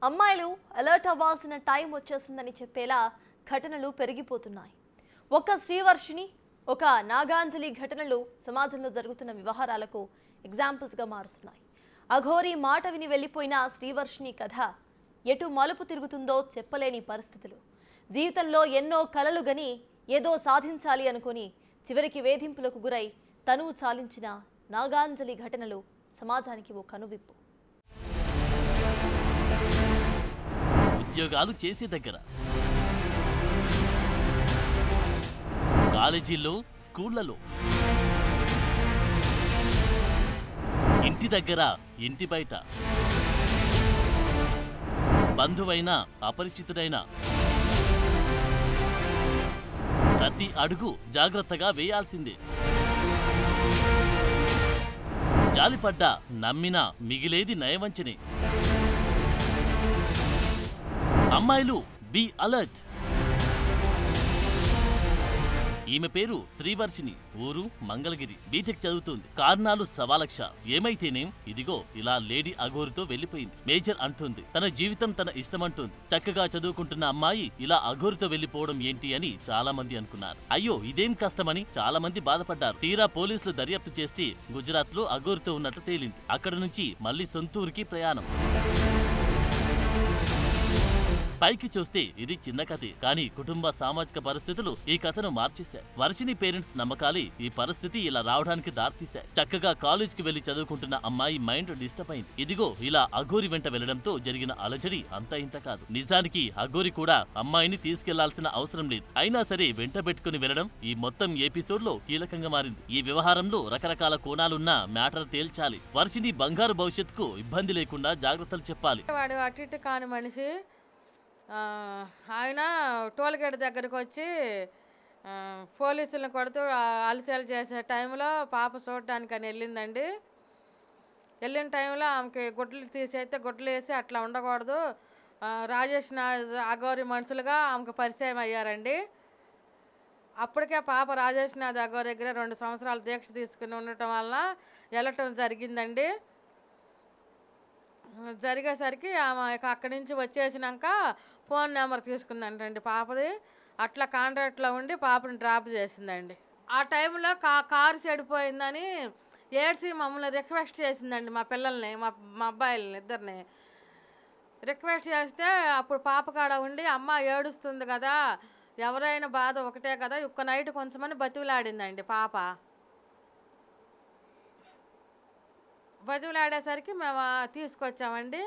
అమ్మాయిలు అలర్ట్ అవ్వాల్సిన టైం వచ్చేసిందని చెప్పేలా ఘటనలు పెరిగిపోతున్నాయి. ఒక శ్రీవర్షిని, ఒక నాగాంజలి ఘటనలు సమాజంలో జరుగుతున్న వ్యవహారాలకు ఎగ్జాంపుల్స్గా మారుతున్నాయి. అఘోరి మాట విని వెళ్ళిపోయిన శ్రీవర్షిని కథ ఎటు మలుపు తిరుగుతుందో చెప్పలేని పరిస్థితులు. జీవితంలో ఎన్నో కలలు గని ఏదో సాధించాలి అనుకొని చివరికి వేధింపులకు గురై తనువు చాలించిన నాగాంజలి ఘటనలు సమాజానికి ఓ కనువిప్పు. ఉద్యోగాలు చేసే దగ్గర, కాలేజీల్లో, స్కూళ్లలో, ఇంటి దగ్గర, ఇంటి బయట, బంధువైనా అపరిచితుడైనా ప్రతి అడుగు జాగ్రత్తగా వేయాల్సిందే. జాలిపడ్డా నమ్మినా మిగిలేది నయవంచనే. అమ్మాయిలు బీ అలర్ట్. ఈమె పేరు శ్రీవర్షిని, ఊరు మంగళగిరి. బీటెక్ చదువుతుంది. కారణాలు సవాలక్ష. ఏమైతేనేం ఇదిగో ఇలా లేడీ అఘోరితో వెళ్లిపోయింది. మేజర్ అంటుంది, తన జీవితం తన ఇష్టమంటుంది. చక్కగా చదువుకుంటున్న అమ్మాయి ఇలా అఘోరితో వెళ్లిపోవడం ఏంటి అని చాలా మంది అనుకున్నారు. అయ్యో ఇదేం కష్టమని చాలా మంది బాధపడ్డారు. తీరా పోలీసులు దర్యాప్తు చేస్తే గుజరాత్ లో అఘోరితో ఉన్నట్లు తేలింది. అక్కడ నుంచి మళ్లీ సొంతూరికి ప్రయాణం. పైకి చూస్తే ఇది చిన్న కథే, కానీ కుటుంబ సామాజిక పరిస్థితులు ఈ కథను మార్చేశాయి. వర్షిని పేరెంట్స్ నమ్మకాలే ఈ పరిస్థితి ఇలా రావడానికి దారితీశాయి. చక్కగా కాలేజ్కి వెళ్లి చదువుకుంటున్న అమ్మాయి మైండ్ డిస్టర్బ్ అయింది. ఇదిగో ఇలా అఘోరి వెంట వెళ్లడంతో జరిగిన అలజడి అంత ఇంత కాదు. నిజానికి అఘోరి కూడా అమ్మాయిని తీసుకెళ్లాల్సిన అవసరం లేదు. అయినా సరే వెంట పెట్టుకుని వెళ్లడం ఈ మొత్తం ఎపిసోడ్ లో కీలకంగా మారింది. ఈ వ్యవహారంలో రకరకాల కోణాలున్న మ్యాటర్ తేల్చాలి. వర్షిని బంగారు భవిష్యత్తుకు ఇబ్బంది లేకుండా జాగ్రత్తలు చెప్పాలి. వాడు అటు ఇటు కాని మనిషి. ఆయన టోల్గేట్ దగ్గరకు వచ్చి పోలీసులను కొడుతూ అలసలు చేసే టైంలో పాప చూడటానికి అని వెళ్ళిందండి. వెళ్ళిన టైంలో ఆమెకి గుడ్లు తీసేస్తే గుడ్లు వేసి అట్లా ఉండకూడదు. రాజేష్ అఘోరి మనుషులుగా ఆమెకు పరిచయం అయ్యారండి. అప్పటికే పాప రాజేష్ అఘోరి దగ్గర 2 సంవత్సరాలు దీక్ష తీసుకుని ఉండటం వల్ల వెళ్ళటం జరిగిందండి. జరిగేసరికి ఆమె అక్కడి నుంచి వచ్చేసినాక ఫోన్ నెంబర్ తీసుకుందంటండి పాపది. అట్లా కాంట్రాక్ట్లో ఉండి పాపని డ్రాప్ చేసిందండి. ఆ టైంలో కారు చెడిపోయిందని ఏడ్చి మమ్మల్ని రిక్వెస్ట్ చేసిందండి. మా పిల్లల్ని, మా అబ్బాయిలని ఇద్దరిని రిక్వెస్ట్ చేస్తే అప్పుడు పాప కాడ ఉండి అమ్మ ఏడుస్తుంది కదా, ఎవరైనా బాధ ఒకటే కదా, ఒక్క నైట్ కొంచెమని బతిలాడిందండి పాప. బతిలాడేసరికి మేము తీసుకొచ్చామండి.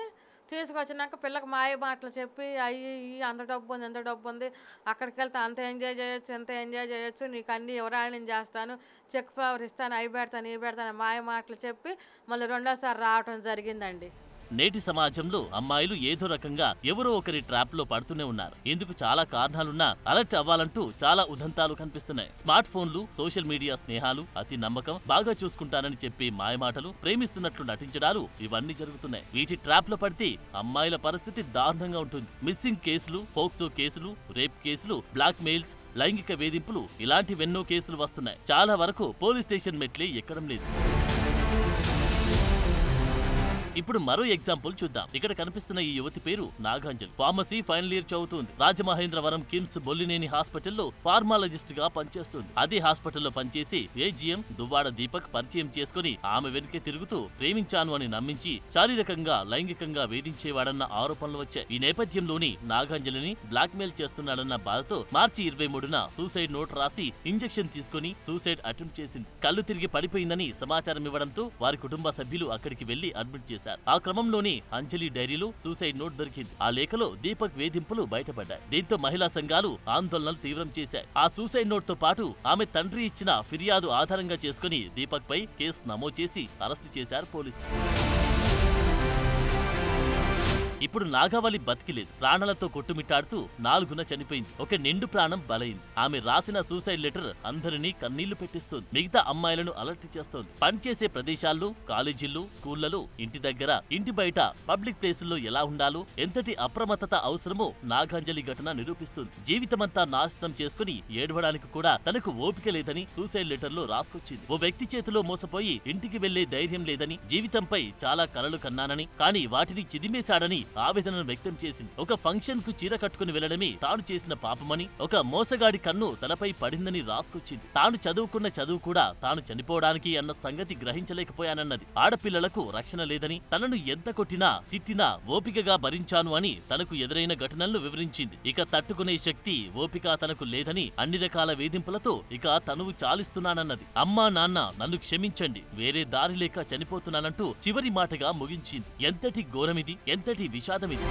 తీసుకొచ్చినాక పిల్లకి మాయ మాటలు చెప్పి అయ్యి అంత డబ్బు ఉంది, ఎంత డబ్బు ఉంది, అక్కడికి వెళ్తే అంత ఎంజాయ్ చేయొచ్చు, ఎంత ఎంజాయ్ చేయొచ్చు, నీకు అన్నీ ఎవరాయణ చేస్తాను, చెక్ పవర్ ఇస్తాను, అవి పెడతాను, ఇవి పెడతాను మాయ మాటలు చెప్పి మళ్ళీ 2వ సారి రావటం జరిగిందండి. నేటి సమాజంలో అమ్మాయిలు ఏదో రకంగా ఎవరో ఒకరి ట్రాప్ లో పడుతూనే ఉన్నారు. ఇందుకు చాలా కారణాలున్నా అలర్ట్ అవ్వాలంటూ చాలా ఉదంతాలు కనిపిస్తున్నాయి. స్మార్ట్ ఫోన్లు, సోషల్ మీడియా స్నేహాలు, అతి నమ్మకం, బాగా చూసుకుంటానని చెప్పి మాయమాటలు, ప్రేమిస్తున్నట్లు నటించడాలు ఇవన్నీ జరుగుతున్నాయి. వీటి ట్రాప్ లో పడితే అమ్మాయిల పరిస్థితి దారుణంగా ఉంటుంది. మిస్సింగ్ కేసులు, పోక్సో కేసులు, రేప్ కేసులు, బ్లాక్ మెయిల్స్, లైంగిక వేధింపులు ఇలాంటివెన్నో కేసులు వస్తున్నాయి. చాలా వరకు పోలీస్ స్టేషన్ మెట్లే ఎక్కడం లేదు. ఇప్పుడు మరో ఎగ్జాంపుల్ చూద్దాం. ఇక్కడ కనిపిస్తున్న ఈ యువతి పేరు నాగాంజలి. ఫార్మసీ ఫైనల్ ఇయర్ చదువుతుంది. రాజమహేంద్రవరం కిమ్స్ బొల్లినేని హాస్పిటల్లో ఫార్మాలజిస్ట్ గా పనిచేస్తుంది. అదే హాస్పిటల్లో పనిచేసి ఏజీఎం దువ్వాడ దీపక్ పరిచయం చేసుకుని ఆమె వెనుకే తిరుగుతూ ప్రేమించాను అని నమ్మించి శారీరకంగా, లైంగికంగా వేధించేవాడన్న ఆరోపణలు వచ్చాయి. ఈ నేపథ్యంలోని నాగాంజలిని బ్లాక్ మెయిల్ చేస్తున్నాడన్న బాధతో మార్చి 23న సూసైడ్ నోట్ రాసి ఇంజెక్షన్ తీసుకుని సూసైడ్ అటెంప్ట్ చేసింది. కళ్ళు తిరిగి పడిపోయిందని సమాచారం ఇవ్వడంతో వారి కుటుంబ సభ్యులు అక్కడికి వెళ్లి అడ్మిట్ చేశారు. ఆ క్రమంలోనే అంజలి డైరీలో సూసైడ్ నోట్ దొరికింది. ఆ లేఖలో దీపక్ వేధింపులు బయటపడ్డాయి. దీంతో మహిళా సంఘాలు ఆందోళనలు తీవ్రం చేశాయి. ఆ సూసైడ్ నోట్ తో పాటు ఆమె తండ్రి ఇచ్చిన ఫిర్యాదు ఆధారంగా చేసుకుని దీపక్ పై కేసు నమోదు చేసి అరెస్టు చేశారు పోలీసులు. ఇప్పుడు నాగావళి బతికిలేదు. ప్రాణాలతో కొట్టుమిట్టాడుతూ 4న చనిపోయింది. ఒక నిండు ప్రాణం బలైంది. ఆమె రాసిన సూసైడ్ లెటర్ అందరినీ కన్నీళ్లు పెట్టిస్తోంది. మిగతా అమ్మాయిలను అలర్ట్ చేస్తోంది. పనిచేసే ప్రదేశాల్లో, కాలేజీల్లో, స్కూళ్లలో, ఇంటి దగ్గర, ఇంటి బయట, పబ్లిక్ ప్లేసుల్లో ఎలా ఉండాలో, ఎంతటి అప్రమత్తత అవసరమో నాగాంజలి ఘటన నిరూపిస్తుంది. జీవితమంతా నాశనం చేసుకుని ఏడవడానికి కూడా తనకు ఓపిక లేదని సూసైడ్ లెటర్ లో రాసుకొచ్చింది. ఓ వ్యక్తి చేతిలో మోసపోయి ఇంటికి వెళ్లే ధైర్యం లేదని, జీవితంపై చాలా కలలు కన్నానని, కానీ వాటిని చిదిమేశాడని ఆవేదనను వ్యక్తం చేసింది. ఒక ఫంక్షన్ కు చీర కట్టుకుని వెళ్లడమే తాను చేసిన పాపమని, ఒక మోసగాడి కన్ను తలపై పడిందని రాసుకొచ్చింది. తాను చదువుకున్న చదువు కూడా తాను చనిపోవడానికి అన్న సంగతి గ్రహించలేకపోయానన్నది. ఆడపిల్లలకు రక్షణ లేదని, తనను ఎంత కొట్టినా తిట్టినా ఓపికగా భరించాను అని తనకు ఎదురైన ఘటనలను వివరించింది. ఇక తట్టుకునే శక్తి, ఓపిక తనకు లేదని, అన్ని రకాల వేధింపులతో ఇక తనువు చాలిస్తున్నానన్నది. అమ్మా నాన్న నన్ను క్షమించండి, వేరే దారి లేక చనిపోతున్నానంటూ చివరి మాటగా ముగించింది. ఎంతటి ఘోరమిది, ఎంతటి విషాదమిది.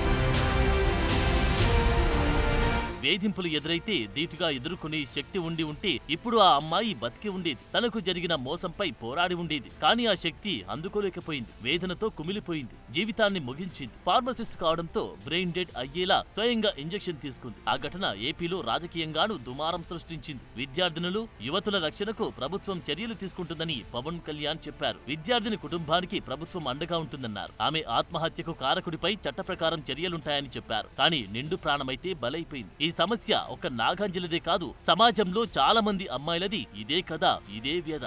వేధింపులు ఎదురైతే ధీటుగా ఎదుర్కొనే శక్తి ఉంటే ఇప్పుడు ఆ అమ్మాయి బతికి ఉండేది. తనకు జరిగిన మోసంపై పోరాడి ఉండేది. కానీ ఆ శక్తి అందుకోలేకపోయింది. వేదనతో కుమిలిపోయింది. జీవితాన్ని ముగించింది. ఫార్మసిస్ట్ కావడంతో బ్రెయిన్ డెడ్ అయ్యేలా స్వయంగా ఇంజెక్షన్ తీసుకుంది. ఆ ఘటన ఏపీలో రాజకీయంగానూ దుమారం సృష్టించింది. విద్యార్థినులు, యువతుల రక్షణకు ప్రభుత్వం చర్యలు తీసుకుంటుందని పవన్ కళ్యాణ్ చెప్పారు. విద్యార్థిని కుటుంబానికి ప్రభుత్వం అండగా ఉంటుందన్నారు. ఆమె ఆత్మహత్యకు కారకుడిపై చట్ట ప్రకారం చర్యలుంటాయని చెప్పారు. కానీ నిండు ప్రాణమైతే బలైపోయింది. ఈ సమస్య ఒక నాగాంజలిదే కాదు, సమాజంలో చాలా మంది అమ్మాయిలది ఇదే కథ, ఇదే వ్యధ.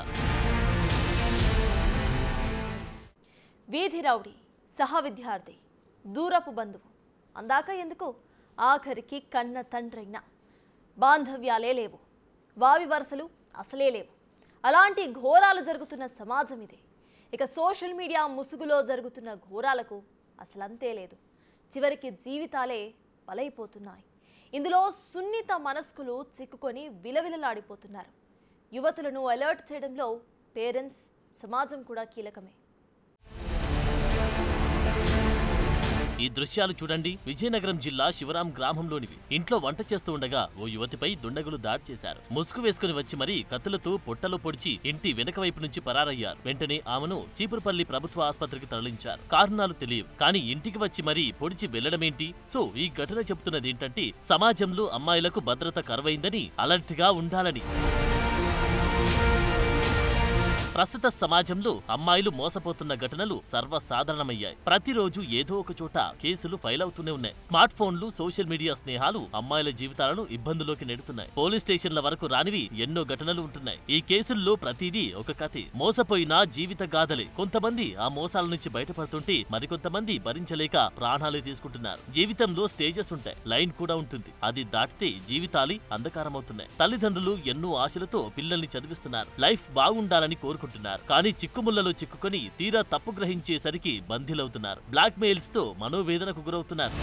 వీధి రౌడీ, సహ విద్యార్థి, దూరపు బంధువు, అందాక ఎందుకు ఆఖరికి కన్న తండ్రైనా బాంధవ్యాలే లేవు, వావి వరుసలు అసలే లేవు. అలాంటి ఘోరాలు జరుగుతున్న సమాజం ఇదే. ఇక సోషల్ మీడియా ముసుగులో జరుగుతున్న ఘోరాలకు అసలంతే లేదు. చివరికి జీవితాలే బలైపోతున్నాయి. ఇందులో సున్నిత మనస్కులు చిక్కుకొని విలవిలలాడిపోతున్నారు. యువతులను అలర్ట్ చేయడంలో పేరెంట్స్, సమాజం కూడా కీలకమే. ఈ దృశ్యాలు చూడండి. విజయనగరం జిల్లా శివరాం గ్రామంలోనివి. ఇంట్లో వంట చేస్తూ ఉండగా ఓ యువతిపై దుండగులు దాడి చేశారు. ముసుగు వేసుకుని వచ్చి మరీ కత్తులతో పొట్టలో పొడిచి ఇంటి వెనక వైపు నుంచి పరారయ్యారు. వెంటనే ఆమెను చీపురుపల్లి ప్రభుత్వ ఆసుపత్రికి తరలించారు. కారణాలు తెలియవు, కానీ ఇంటికి వచ్చి మరీ పొడిచి వెళ్లడమేంటి? సో ఈ ఘటన చెబుతున్నది ఏంటంటే సమాజంలో అమ్మాయిలకు భద్రత కరువైందని, అలర్ట్ గా ఉండాలని. ప్రస్తుత సమాజంలో అమ్మాయిలు మోసపోతున్న ఘటనలు సర్వసాధారణమయ్యాయి. ప్రతిరోజు ఏదో ఒక చోట కేసులు ఫైల్ అవుతూనే ఉన్నాయి. స్మార్ట్ ఫోన్లు, సోషల్ మీడియా స్నేహాలు అమ్మాయిల జీవితాలను ఇబ్బందులోకి నెడుతున్నాయి. పోలీస్ స్టేషన్ల వరకు రానివి ఎన్నో ఘటనలు ఉంటున్నాయి. ఈ కేసుల్లో ప్రతిదీ ఒక కథే, మోసపోయిన జీవిత గాథలే. కొంతమంది ఆ మోసాల నుంచి బయటపడుతుంటే మరికొంతమంది భరించలేక ప్రాణాలు తీసుకుంటున్నారు. జీవితంలో స్టేజెస్ ఉంటాయి, లైన్ కూడా ఉంటుంది. అది దాటితే జీవితాలు అంధకారమవుతున్నాయి. తల్లిదండ్రులు ఎన్నో ఆశలతో పిల్లల్ని చదివిస్తున్నారు, లైఫ్ బాగుండాలని కోరుకుంటున్నారు. కానీ చిక్కుముళ్లలో చిక్కుకొని తీరా తప్పు గ్రహించేసరికి బందీలవుతున్నారు. బ్లాక్ మెయిల్స్ తో మనోవేదనకు గురవుతున్నారు.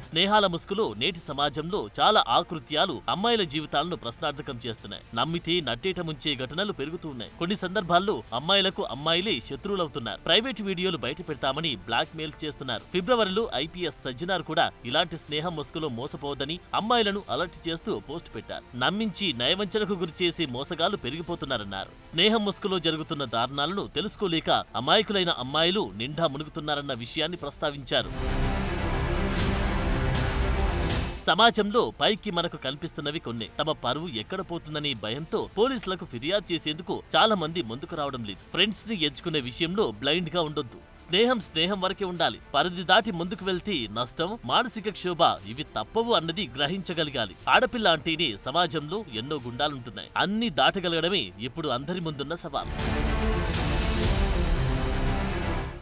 స్నేహాల ముసుగులో నేటి సమాజంలో చాలా ఆకృత్యాలు అమ్మాయిల జీవితాలను ప్రశ్నార్థకం చేస్తున్నాయి. నమ్మితే నట్టేట ముంచే ఘటనలు పెరుగుతూ ఉన్నాయి. కొన్ని సందర్భాల్లో అమ్మాయిలకు అమ్మాయిలే శత్రువులవుతున్నారు. ప్రైవేట్ వీడియోలు బయట పెడతామని బ్లాక్ మెయిల్ చేస్తున్నారు. ఫిబ్రవరిలో ఐపీఎస్ సజ్జనార్ కూడా ఇలాంటి స్నేహం ముసుగులో మోసపోవద్దని అమ్మాయిలను అలర్ట్ చేస్తూ పోస్ట్ పెట్టారు. నమ్మించి నయవంచనకు గురిచేసి మోసగాలు పెరిగిపోతున్నారన్నారు. స్నేహం ముసుగులో జరుగుతున్న దారుణాలను తెలుసుకోలేక అమాయకులైన అమ్మాయిలు నిండా మునుగుతున్నారన్న విషయాన్ని ప్రస్తావించారు. సమాజంలో పైకి మనకు కనిపిస్తున్నవి కొన్ని. తమ పరువు ఎక్కడ పోతుందనే భయంతో పోలీసులకు ఫిర్యాదు చేసేందుకు చాలా మంది ముందుకు రావడం లేదు. ఫ్రెండ్స్ ని ఎంచుకునే విషయంలో బ్లైండ్ గా ఉండొద్దు. స్నేహం వరకే ఉండాలి. పరిధి దాటి ముందుకు వెళ్తే నష్టం, మానసిక క్షోభ ఇవి తప్పవు అన్నది గ్రహించగలగాలి. ఆడపిల్ల అంటేనే సమాజంలో ఎన్నో గుండాలుంటున్నాయి. అన్ని దాటగలగడమే ఇప్పుడు అందరి ముందున్న సవాల్.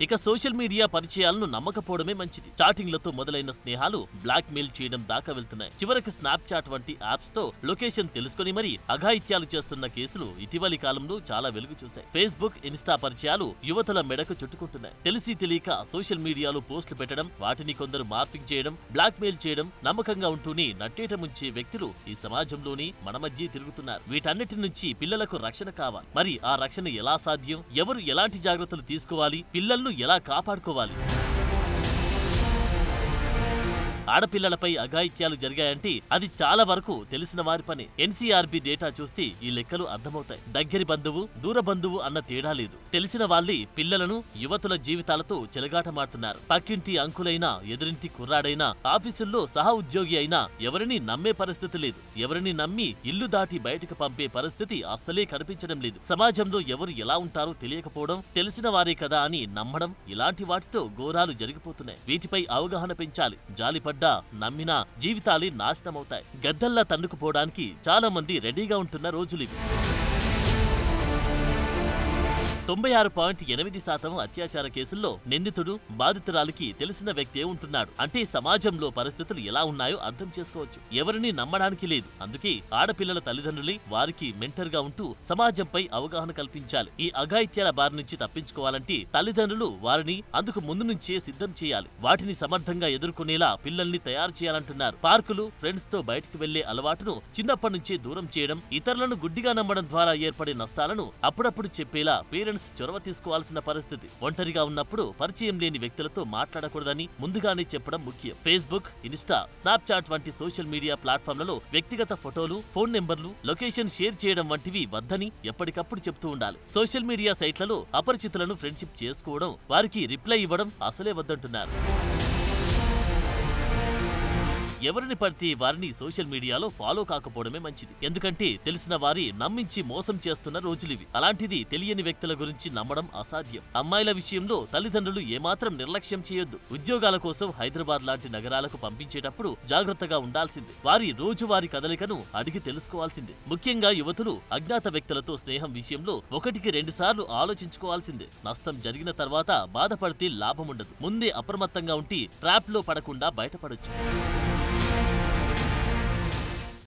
ఇక సోషల్ మీడియా పరిచయాలను నమ్మకపోవడమే మంచిది. చాటింగ్లతో మొదలైన స్నేహాలు బ్లాక్ మెయిల్ చేయడం దాకా వెళ్తున్నాయి. చివరికి స్నాప్చాట్ వంటి యాప్స్ తో లొకేషన్ తెలుసుకుని మరీ అఘాయిత్యాలు చేస్తున్న కేసులు ఇటీవలి కాలంలో చాలా వెలుగు చూశాయి. ఫేస్బుక్, ఇన్స్టా పరిచయాలు యువతుల మెడకు చుట్టుకుంటున్నాయి. తెలిసి తెలియక సోషల్ మీడియాలో పోస్టులు పెట్టడం, వాటిని కొందరు మార్ఫింగ్ చేయడం, బ్లాక్ మెయిల్ చేయడం, నమ్మకంగా ఉంటూనే నట్టేట ముంచే వ్యక్తులు ఈ సమాజంలోని మన మధ్య తిరుగుతున్నారు. వీటన్నిటి నుంచి పిల్లలకు రక్షణ కావాలి. మరి ఆ రక్షణ ఎలా సాధ్యం? ఎవరు ఎలాంటి జాగ్రత్తలు తీసుకోవాలి? పిల్లలను ఎలా కాపాడుకోవాలి? ఆడపిల్లలపై అఘాయిత్యాలు జరిగాయంటే అది చాలా వరకు తెలిసిన వారి పని. ఎన్సీఆర్బీ డేటా చూస్తే ఈ లెక్కలు అర్థమవుతాయి. దగ్గరి బంధువు, దూర బంధువు అన్న తేడా లేదు. తెలిసిన వాళ్ళే పిల్లలను, యువతుల జీవితాలతో చెలగాటమాడుతున్నారు. పక్కింటి అంకులైనా, ఎదురింటి కుర్రాడైనా, ఆఫీసుల్లో సహా ఉద్యోగి అయినా ఎవరిని నమ్మే పరిస్థితి లేదు. ఎవరిని నమ్మి ఇల్లు దాటి బయటకు పంపే పరిస్థితి అస్సలే కనిపించడం లేదు. సమాజంలో ఎవరు ఎలా ఉంటారో తెలియకపోవడం, తెలిసిన వారే కదా అని నమ్మడం, ఇలాంటి వాటితో ఘోరాలు జరిగిపోతున్నాయి. వీటిపై అవగాహన పెంచాలి. జాలిపడ్డా, నమ్మినా జీవితాలే నాశనమవుతాయి. గద్దల్లా తన్నుకుపోవడానికి చాలా మంది రెడీగా ఉంటున్న రోజులివి. 96.8% అత్యాచార కేసుల్లో నిందితుడు బాధితురాలికి తెలిసిన వ్యక్తే ఉంటున్నాడు. అంటే సమాజంలో పరిస్థితులు ఎలా ఉన్నాయో అర్థం చేసుకోవచ్చు. ఎవరిని నమ్మడానికి లేదు. అందుకే ఆడపిల్లల తల్లిదండ్రులే వారికి మెంటర్ గా ఉంటూ సమాజంపై అవగాహన కల్పించాలి. ఈ అఘాయిత్యాల బారి నుంచి తప్పించుకోవాలంటే తల్లిదండ్రులు వారిని అందుకు ముందు నుంచే సిద్ధం చేయాలి. వాటిని సమర్థంగా ఎదుర్కొనేలా పిల్లల్ని తయారు చేయాలంటున్నారు. పార్కులు, ఫ్రెండ్స్ తో బయటకు వెళ్లే అలవాటును చిన్నప్పటి నుంచే దూరం చేయడం, ఇతరులను గుడ్డిగా నమ్మడం ద్వారా ఏర్పడే నష్టాలను అప్పుడప్పుడు చెప్పేలా పేరెంట్స్ చొరవ తీసుకోవాల్సిన పరిస్థితి. ఒంటరిగా ఉన్నప్పుడు పరిచయం లేని వ్యక్తులతో మాట్లాడకూడదని ముందుగానే చెప్పడం ముఖ్యం. ఫేస్బుక్, ఇన్స్టా, స్నాప్చాట్ వంటి సోషల్ మీడియా ప్లాట్ఫామ్లలో వ్యక్తిగత ఫోటోలు, ఫోన్ నెంబర్లు, లొకేషన్ షేర్ చేయడం వంటివి వద్దని ఎప్పటికప్పుడు చెప్తూ ఉండాలి. సోషల్ మీడియా సైట్లలో అపరిచితులను ఫ్రెండ్షిప్ చేసుకోవడం, వారికి రిప్లై ఇవ్వడం అసలే వద్దంటున్నారు. ఎవరిని పడితే వారిని సోషల్ మీడియాలో ఫాలో కాకపోవడమే మంచిది. ఎందుకంటే తెలిసిన వారి నమ్మించి మోసం చేస్తున్న రోజులివి. అలాంటిది తెలియని వ్యక్తుల గురించి నమ్మడం అసాధ్యం. అమ్మాయిల విషయంలో తల్లిదండ్రులు ఏమాత్రం నిర్లక్ష్యం చేయొద్దు. ఉద్యోగాల కోసం హైదరాబాద్ లాంటి నగరాలకు పంపించేటప్పుడు జాగ్రత్తగా ఉండాల్సిందే. వారి రోజువారీ కదలికను అడిగి తెలుసుకోవాల్సిందే. ముఖ్యంగా యువతులు అజ్ఞాత వ్యక్తులతో స్నేహం విషయంలో 1-2 సార్లు ఆలోచించుకోవాల్సిందే. నష్టం జరిగిన తర్వాత బాధపడితే లాభముండదు. ముందే అప్రమత్తంగా ఉండి ట్రాప్ లో పడకుండా బయటపడొచ్చు.